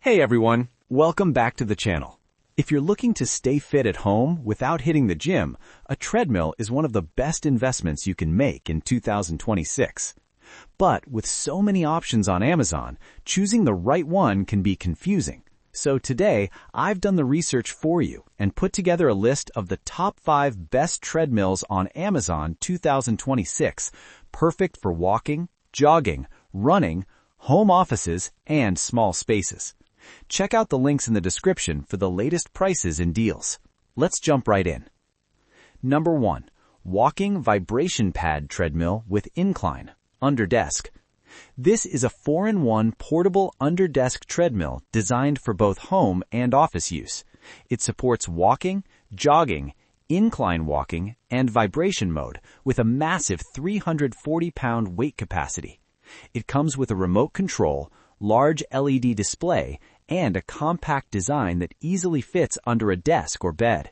Hey everyone, welcome back to the channel. If you're looking to stay fit at home without hitting the gym, a treadmill is one of the best investments you can make in 2026. But with so many options on Amazon, choosing the right one can be confusing. So today, I've done the research for you and put together a list of the top 5 best treadmills on Amazon 2026, perfect for walking, jogging, running, home offices, and small spaces. Check out the links in the description for the latest prices and deals. Let's jump right in. Number 1. Walking Vibration Pad Treadmill with Incline, under desk. This is a 4-in-1 portable under-desk treadmill designed for both home and office use. It supports walking, jogging, incline walking, and vibration mode with a massive 340-pound weight capacity. It comes with a remote control, large LED display, and a compact design that easily fits under a desk or bed.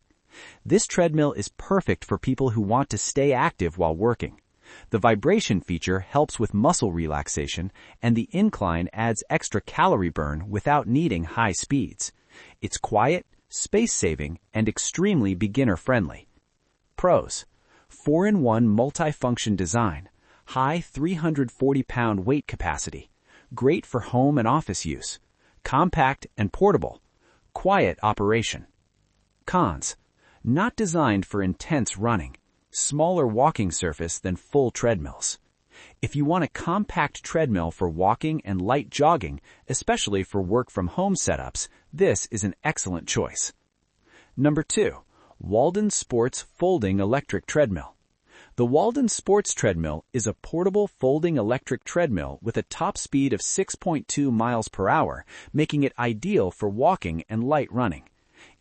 This treadmill is perfect for people who want to stay active while working. The vibration feature helps with muscle relaxation, and the incline adds extra calorie burn without needing high speeds. It's quiet, space-saving, and extremely beginner-friendly. Pros: 4-in-1 multifunction design, high 340-pound weight capacity, great for home and office use, compact and portable, quiet operation. Cons: not designed for intense running, smaller walking surface than full treadmills. If you want a compact treadmill for walking and light jogging, especially for work-from-home setups, this is an excellent choice. Number 2. Walden Sports Folding Electric Treadmill. The Walden Sports Treadmill is a portable folding electric treadmill with a top speed of 6.2 miles per hour, making it ideal for walking and light running.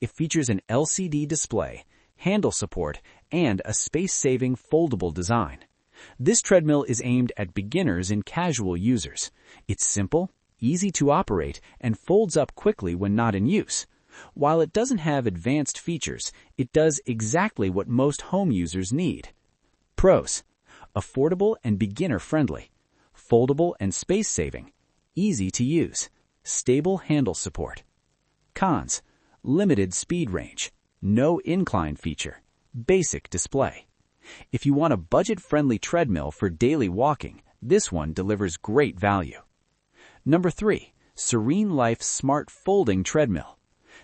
It features an LCD display, handle support, and a space-saving foldable design. This treadmill is aimed at beginners and casual users. It's simple, easy to operate, and folds up quickly when not in use. While it doesn't have advanced features, it does exactly what most home users need. Pros: affordable and beginner-friendly, foldable and space-saving, easy to use, stable handle support. Cons: limited speed range, no incline feature, basic display. If you want a budget-friendly treadmill for daily walking, this one delivers great value. Number 3. SereneLife Smart Folding Treadmill.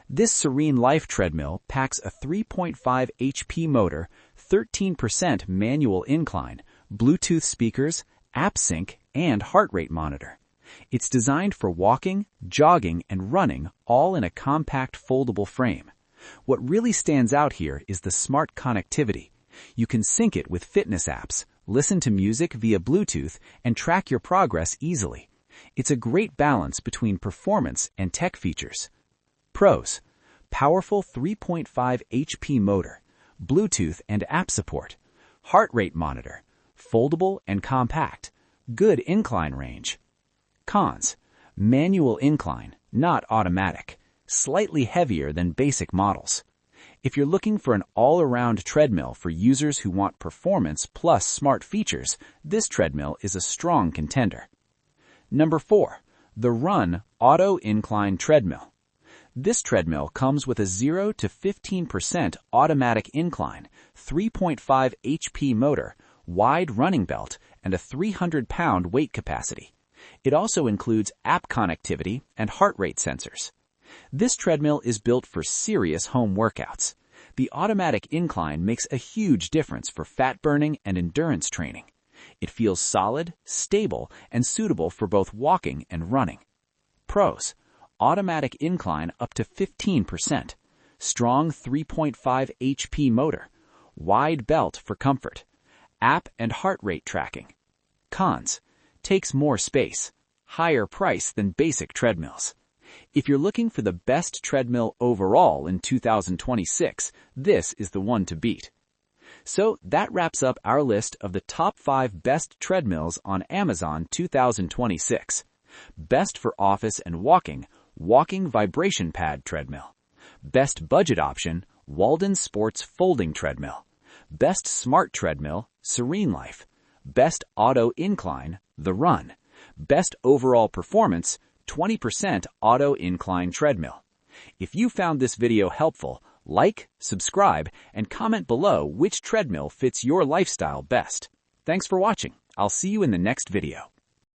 This SereneLife treadmill packs a 3.5 HP motor, 13% manual incline, Bluetooth speakers, app sync, and heart rate monitor. It's designed for walking, jogging, and running, all in a compact foldable frame. What really stands out here is the smart connectivity. You can sync it with fitness apps, listen to music via Bluetooth, and track your progress easily. It's a great balance between performance and tech features. Pros: powerful 3.5 HP motor, Bluetooth and app support, heart rate monitor, foldable and compact, good incline range. Cons: manual incline, not automatic, slightly heavier than basic models. If you're looking for an all-around treadmill for users who want performance plus smart features, this treadmill is a strong contender. Number 4. THERUN Auto Incline Treadmill. This treadmill comes with a 0 to 15% automatic incline, 3.5 HP motor, wide running belt, and a 300-pound weight capacity. It also includes app connectivity and heart rate sensors. This treadmill is built for serious home workouts. The automatic incline makes a huge difference for fat burning and endurance training. It feels solid, stable, and suitable for both walking and running. Pros: automatic incline up to 15%, strong 3.5 HP motor, wide belt for comfort, app and heart rate tracking. Cons: takes more space, higher price than basic treadmills. If you're looking for the best treadmill overall in 2026, this is the one to beat. So that wraps up our list of the top 5 best treadmills on Amazon 2026. Best for office and walking Vibration Pad Treadmill. Best budget option, Walden Sports Folding Treadmill. Best smart treadmill, SereneLife. Best auto incline, THERUN. Best overall performance, 20% auto incline treadmill. If you found this video helpful, like, subscribe, and comment below which treadmill fits your lifestyle best. Thanks for watching. I'll see you in the next video.